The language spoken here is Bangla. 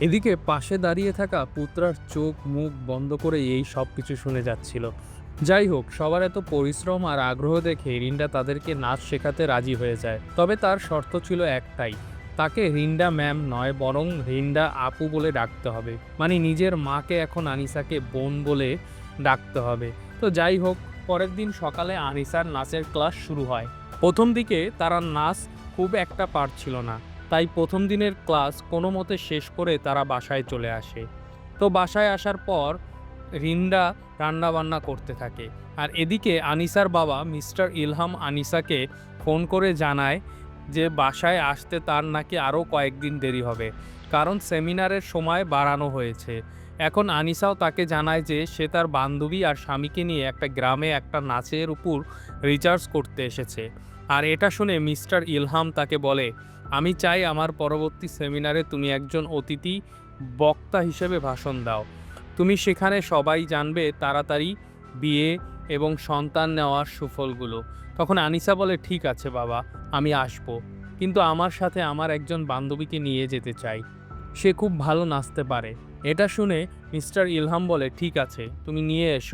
এদিকে পাশে দাঁড়িয়ে থাকা পুত্রার চোখ মুখ বন্ধ করে এই সব কিছু শুনে যাচ্ছিল। যাই হোক, সবার এত পরিশ্রম আর আগ্রহ দেখে রিন্ডা তাদেরকে নাচ শেখাতে রাজি হয়ে যায়। তবে তার শর্ত ছিল একটাই, তাকে রিন্ডা ম্যাম নয় বরং রিন্ডা আপু বলে ডাকতে হবে। মানে নিজের মাকে এখন আনিসাকে বোন বলে ডাকতে হবে। তো যাই হোক, পরের দিন সকালে আনিসার নাচের ক্লাস শুরু হয়। প্রথম দিকে তারা নাচ খুব একটা পারছিল না, তাই প্রথম দিনের ক্লাস কোনো মতে শেষ করে তারা বাসায় চলে আসে। তো বাসায় আসার পর রিন্ডা রান্নাবান্না করতে থাকে। আর এদিকে আনিসার বাবা মিস্টার ইলহাম আনিসাকে ফোন করে জানায় যে বাসায় আসতে তার নাকি আরও কয়েকদিন দেরি হবে, কারণ সেমিনারের সময় বাড়ানো হয়েছে। এখন আনিসাও তাকে জানায় যে সে তার বান্ধবী আর স্বামীকে নিয়ে একটা গ্রামে একটা নাচের উপর রিচার্জ করতে এসেছে। আর এটা শুনে মিস্টার ইলহাম তাকে বলে, আমি চাই আমার পরবর্তী সেমিনারে তুমি একজন অতিথি বক্তা হিসেবে ভাষণ দাও। তুমি সেখানে সবাই জানবে তাড়াতাড়ি বিয়ে এবং সন্তান নেওয়ার সুফলগুলো। তখন আনিসা বলে, ঠিক আছে বাবা, আমি আসব, কিন্তু আমার সাথে আমার একজন বান্ধবীকে নিয়ে যেতে চাই, সে খুব ভালো নাচতে পারে। এটা শুনে মিস্টার ইলহাম বলে, ঠিক আছে, তুমি নিয়ে এসো।